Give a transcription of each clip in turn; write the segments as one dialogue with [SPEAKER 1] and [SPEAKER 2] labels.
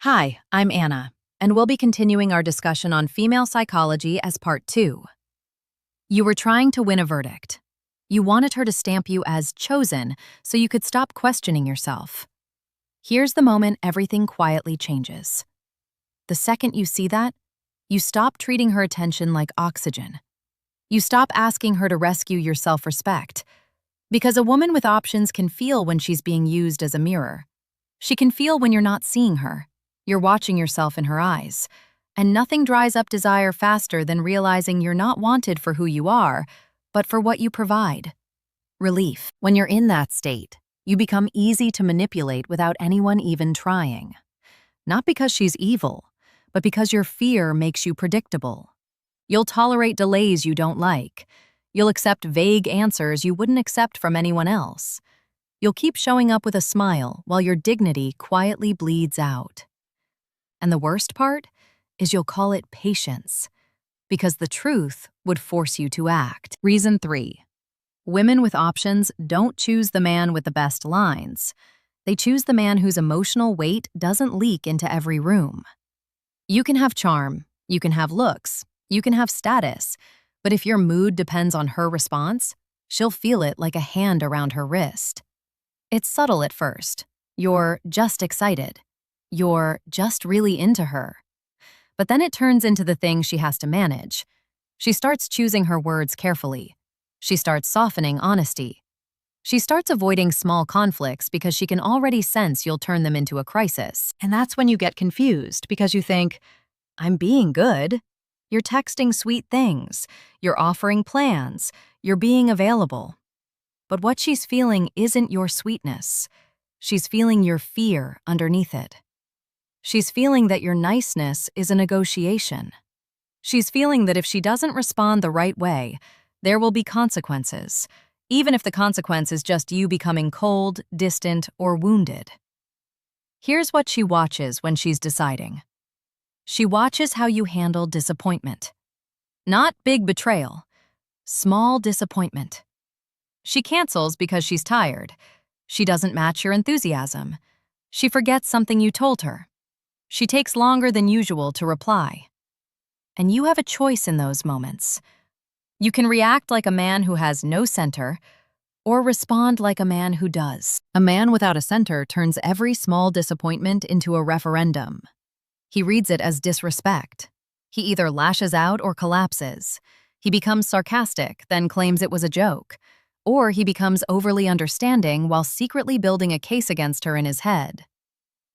[SPEAKER 1] Hi, I'm Anna, and we'll be continuing our discussion on female psychology as part 2. You were trying to win a verdict. You wanted her to stamp you as chosen so you could stop questioning yourself. Here's the moment everything quietly changes. The second you see that, you stop treating her attention like oxygen. You stop asking her to rescue your self-respect. Because a woman with options can feel when she's being used as a mirror. She can feel when you're not seeing her. You're watching yourself in her eyes. And nothing dries up desire faster than realizing you're not wanted for who you are, but for what you provide. Relief. When you're in that state, you become easy to manipulate without anyone even trying. Not because she's evil, but because your fear makes you predictable. You'll tolerate delays you don't like. You'll accept vague answers you wouldn't accept from anyone else. You'll keep showing up with a smile while your dignity quietly bleeds out. And the worst part is you'll call it patience, because the truth would force you to act. Reason 3. Women with options don't choose the man with the best lines. They choose the man whose emotional weight doesn't leak into every room. You can have charm, you can have looks, you can have status, but if your mood depends on her response, she'll feel it like a hand around her wrist. It's subtle at first. You're just excited. You're just really into her. But then it turns into the thing she has to manage. She starts choosing her words carefully. She starts softening honesty. She starts avoiding small conflicts because she can already sense you'll turn them into a crisis. And that's when you get confused because you think, I'm being good. You're texting sweet things. You're offering plans. You're being available. But what she's feeling isn't your sweetness. She's feeling your fear underneath it. She's feeling that your niceness is a negotiation. She's feeling that if she doesn't respond the right way, there will be consequences, even if the consequence is just you becoming cold, distant, or wounded. Here's what she watches when she's deciding. She watches how you handle disappointment. Not big betrayal, small disappointment. She cancels because she's tired. She doesn't match your enthusiasm. She forgets something you told her. She takes longer than usual to reply. And you have a choice in those moments. You can react like a man who has no center, or respond like a man who does. A man without a center turns every small disappointment into a referendum. He reads it as disrespect. He either lashes out or collapses. He becomes sarcastic, then claims it was a joke. Or he becomes overly understanding while secretly building a case against her in his head.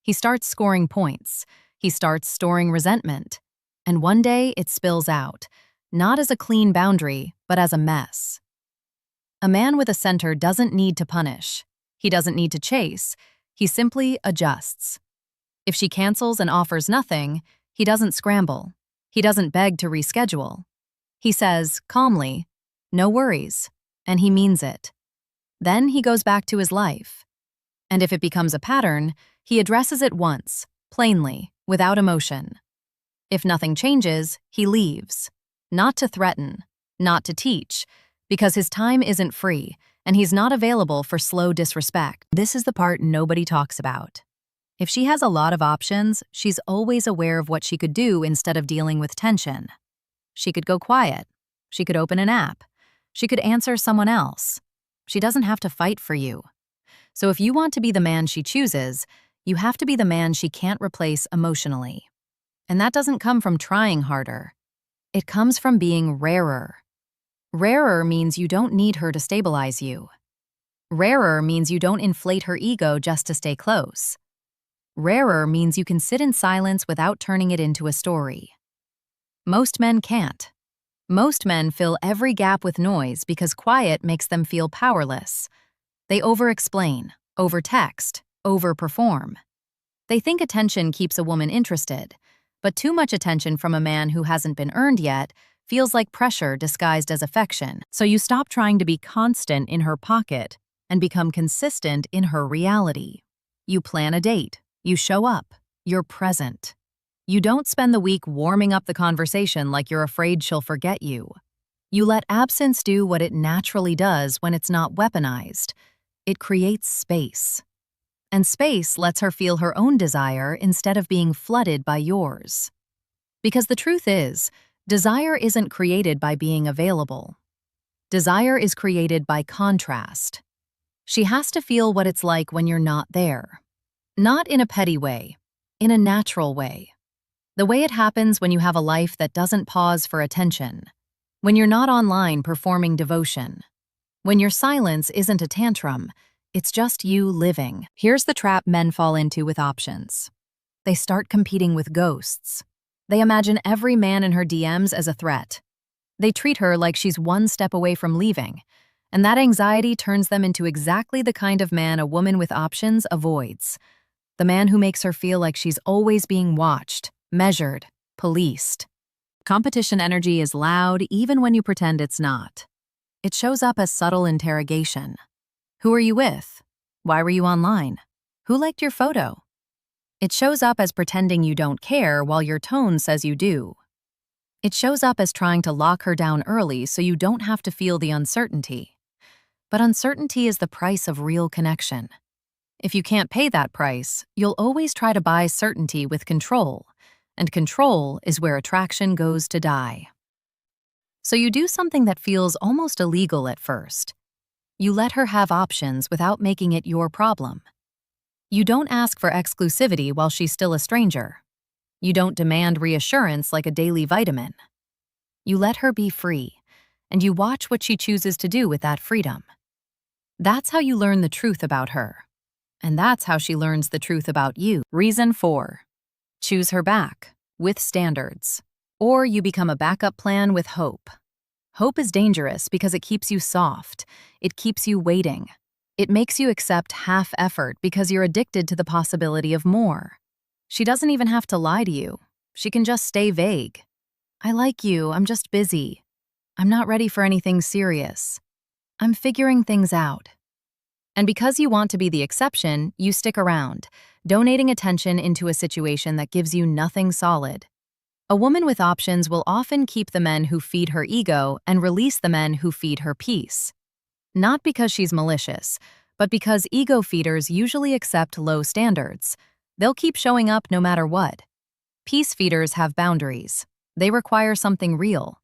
[SPEAKER 1] He starts scoring points. He starts storing resentment. And one day it spills out, not as a clean boundary, but as a mess. A man with a center doesn't need to punish. He doesn't need to chase. He simply adjusts. If she cancels and offers nothing, he doesn't scramble. He doesn't beg to reschedule. He says, calmly, no worries, and he means it. Then he goes back to his life. And if it becomes a pattern, he addresses it once, plainly, without emotion. If nothing changes, he leaves. Not to threaten, not to teach, because his time isn't free, and he's not available for slow disrespect. This is the part nobody talks about. If she has a lot of options, she's always aware of what she could do instead of dealing with tension. She could go quiet. She could open an app. She could answer someone else. She doesn't have to fight for you. So if you want to be the man she chooses, you have to be the man she can't replace emotionally. And that doesn't come from trying harder. It comes from being rarer. Rarer means you don't need her to stabilize you. Rarer means you don't inflate her ego just to stay close. Rarer means you can sit in silence without turning it into a story. Most men can't. Most men fill every gap with noise because quiet makes them feel powerless. They over-explain, over-text, over-perform. They think attention keeps a woman interested, but too much attention from a man who hasn't been earned yet feels like pressure disguised as affection. So you stop trying to be constant in her pocket and become consistent in her reality. You plan a date, you show up, you're present. You don't spend the week warming up the conversation like you're afraid she'll forget you. You let absence do what it naturally does when it's not weaponized. It creates space. And space lets her feel her own desire instead of being flooded by yours. Because the truth is, desire isn't created by being available. Desire is created by contrast. She has to feel what it's like when you're not there. Not in a petty way, in a natural way. The way it happens when you have a life that doesn't pause for attention. When you're not online performing devotion. When your silence isn't a tantrum, it's just you living. Here's the trap men fall into with options. They start competing with ghosts. They imagine every man in her DMs as a threat. They treat her like she's one step away from leaving, and that anxiety turns them into exactly the kind of man a woman with options avoids. The man who makes her feel like she's always being watched, measured, policed. Competition energy is loud even when you pretend it's not. It shows up as subtle interrogation. Who are you with? Why were you online? Who liked your photo? It shows up as pretending you don't care while your tone says you do. It shows up as trying to lock her down early so you don't have to feel the uncertainty. But uncertainty is the price of real connection. If you can't pay that price, you'll always try to buy certainty with control, and control is where attraction goes to die. So you do something that feels almost illegal at first. You let her have options without making it your problem. You don't ask for exclusivity while she's still a stranger. You don't demand reassurance like a daily vitamin. You let her be free, and you watch what she chooses to do with that freedom. That's how you learn the truth about her. And that's how she learns the truth about you. Reason 4. Choose her back, with standards. Or you become a backup plan with hope. Hope is dangerous because it keeps you soft. It keeps you waiting. It makes you accept half effort because you're addicted to the possibility of more. She doesn't even have to lie to you. She can just stay vague. I like you, I'm just busy. I'm not ready for anything serious. I'm figuring things out. And because you want to be the exception, you stick around, donating attention into a situation that gives you nothing solid. A woman with options will often keep the men who feed her ego and release the men who feed her peace. Not because she's malicious, but because ego feeders usually accept low standards. They'll keep showing up no matter what. Peace feeders have boundaries. They require something real.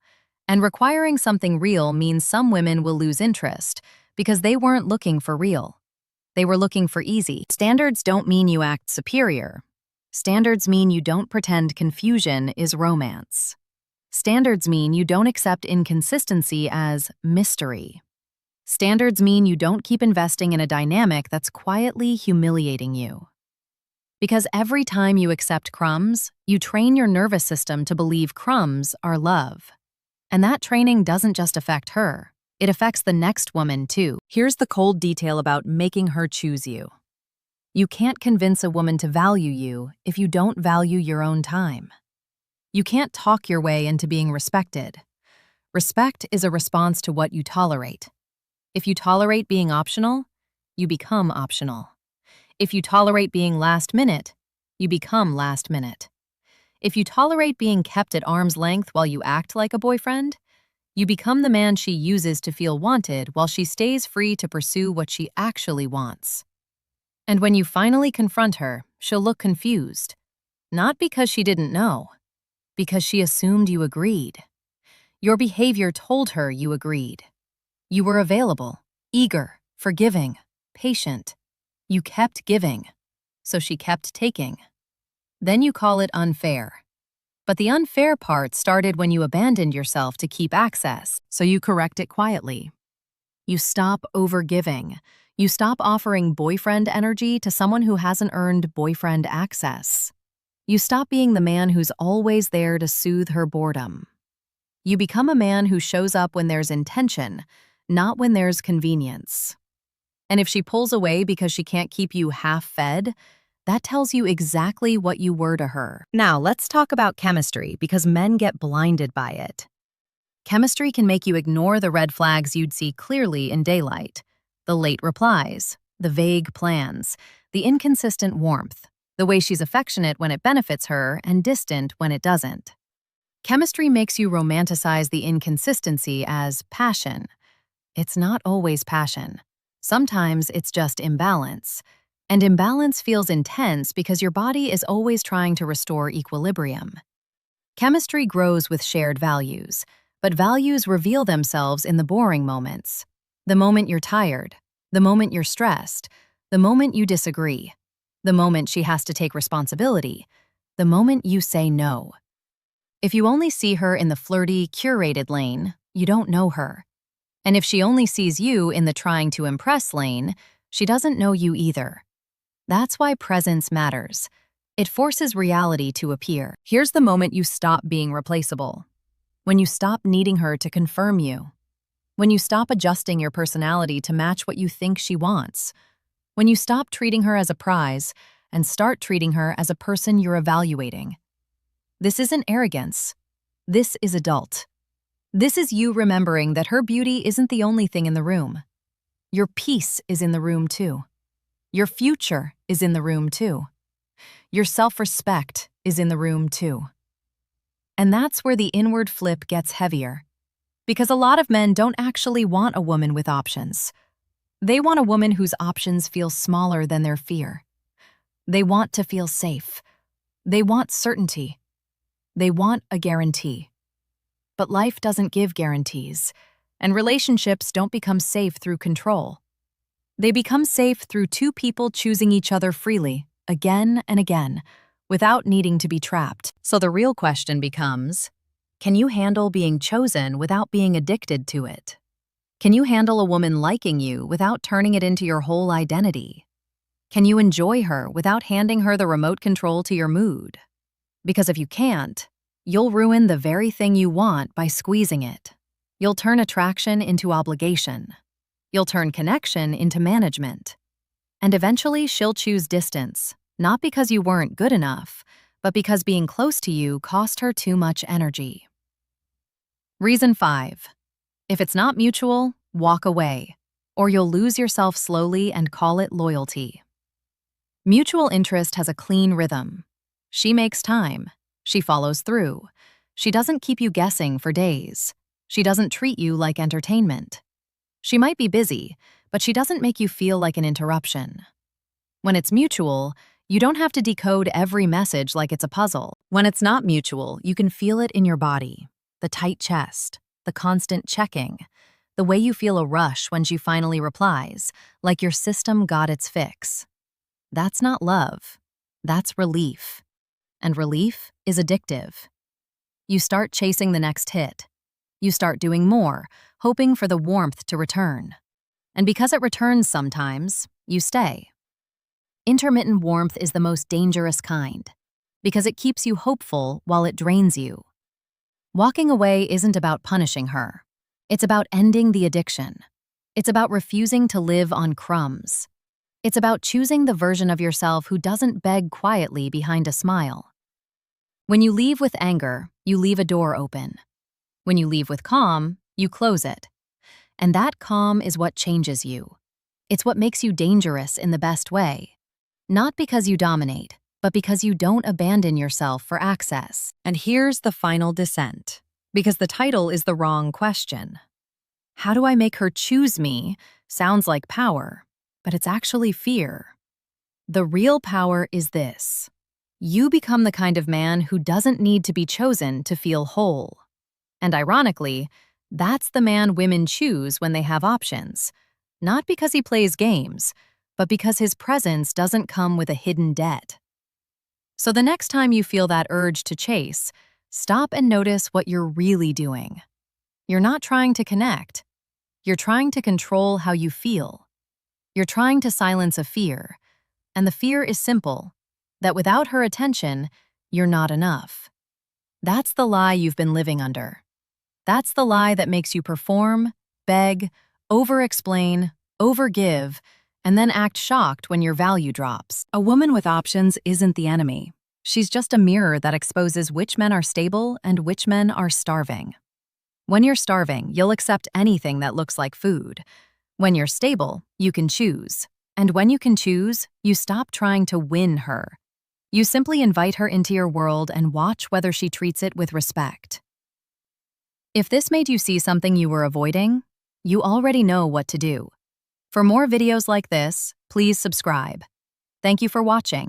[SPEAKER 1] And requiring something real means some women will lose interest because they weren't looking for real. They were looking for easy. Standards don't mean you act superior. Standards mean you don't pretend confusion is romance. Standards mean you don't accept inconsistency as mystery. Standards mean you don't keep investing in a dynamic that's quietly humiliating you. Because every time you accept crumbs, you train your nervous system to believe crumbs are love. And that training doesn't just affect her, it affects the next woman too. Here's the cold detail about making her choose you. You can't convince a woman to value you if you don't value your own time. You can't talk your way into being respected. Respect is a response to what you tolerate. If you tolerate being optional, you become optional. If you tolerate being last minute, you become last minute. If you tolerate being kept at arm's length while you act like a boyfriend, you become the man she uses to feel wanted while she stays free to pursue what she actually wants. And when you finally confront her, she'll look confused. Not because she didn't know, because she assumed you agreed. Your behavior told her you agreed. You were available, eager, forgiving, patient. You kept giving, so she kept taking. Then you call it unfair. But the unfair part started when you abandoned yourself to keep access, so you correct it quietly. You stop overgiving. You stop offering boyfriend energy to someone who hasn't earned boyfriend access. You stop being the man who's always there to soothe her boredom. You become a man who shows up when there's intention, not when there's convenience. And if she pulls away because she can't keep you half-fed, that tells you exactly what you were to her. Now, let's talk about chemistry because men get blinded by it. Chemistry can make you ignore the red flags you'd see clearly in daylight. The late replies, the vague plans, the inconsistent warmth, the way she's affectionate when it benefits her and distant when it doesn't. Chemistry makes you romanticize the inconsistency as passion. It's not always passion. Sometimes it's just imbalance. And imbalance feels intense because your body is always trying to restore equilibrium. Chemistry grows with shared values, but values reveal themselves in the boring moments. The moment you're tired, the moment you're stressed, the moment you disagree, the moment she has to take responsibility, the moment you say no. If you only see her in the flirty, curated lane, you don't know her. And if she only sees you in the trying to impress lane, she doesn't know you either. That's why presence matters. It forces reality to appear. Here's the moment you stop being replaceable. When you stop needing her to confirm you. When you stop adjusting your personality to match what you think she wants. When you stop treating her as a prize and start treating her as a person you're evaluating. This isn't arrogance. This is adult. This is you remembering that her beauty isn't the only thing in the room. Your peace is in the room too. Your future is in the room too. Your self-respect is in the room too. And that's where the inward flip gets heavier. Because a lot of men don't actually want a woman with options. They want a woman whose options feel smaller than their fear. They want to feel safe. They want certainty. They want a guarantee. But life doesn't give guarantees, and relationships don't become safe through control. They become safe through two people choosing each other freely, again and again, without needing to be trapped. So the real question becomes, can you handle being chosen without being addicted to it? Can you handle a woman liking you without turning it into your whole identity? Can you enjoy her without handing her the remote control to your mood? Because if you can't, you'll ruin the very thing you want by squeezing it. You'll turn attraction into obligation. You'll turn connection into management. And eventually she'll choose distance, not because you weren't good enough, but because being close to you cost her too much energy. Reason 5. If it's not mutual, walk away, or you'll lose yourself slowly and call it loyalty. Mutual interest has a clean rhythm. She makes time. She follows through. She doesn't keep you guessing for days. She doesn't treat you like entertainment. She might be busy, but she doesn't make you feel like an interruption. When it's mutual, you don't have to decode every message like it's a puzzle. When it's not mutual, you can feel it in your body. The tight chest, the constant checking, the way you feel a rush when she finally replies, like your system got its fix. That's not love. That's relief. And relief is addictive. You start chasing the next hit. You start doing more, hoping for the warmth to return. And because it returns sometimes, you stay. Intermittent warmth is the most dangerous kind, because it keeps you hopeful while it drains you. Walking away isn't about punishing her. It's about ending the addiction. It's about refusing to live on crumbs. It's about choosing the version of yourself who doesn't beg quietly behind a smile. When you leave with anger, you leave a door open. When you leave with calm, you close it. And that calm is what changes you. It's what makes you dangerous in the best way. Not because you dominate, but because you don't abandon yourself for access. And here's the final dissent, because the title is the wrong question. How do I make her choose me? Sounds like power, but it's actually fear. The real power is this. You become the kind of man who doesn't need to be chosen to feel whole. And ironically, that's the man women choose when they have options. Not because he plays games, but because his presence doesn't come with a hidden debt. So the next time you feel that urge to chase, stop and notice what you're really doing. You're not trying to connect. You're trying to control how you feel. You're trying to silence a fear. And the fear is simple, that without her attention, you're not enough. That's the lie you've been living under. That's the lie that makes you perform, beg, over-explain, over-give, and then act shocked when your value drops. A woman with options isn't the enemy. She's just a mirror that exposes which men are stable and which men are starving. When you're starving, you'll accept anything that looks like food. When you're stable, you can choose. And when you can choose, you stop trying to win her. You simply invite her into your world and watch whether she treats it with respect. If this made you see something you were avoiding, you already know what to do. For more videos like this, please subscribe. Thank you for watching.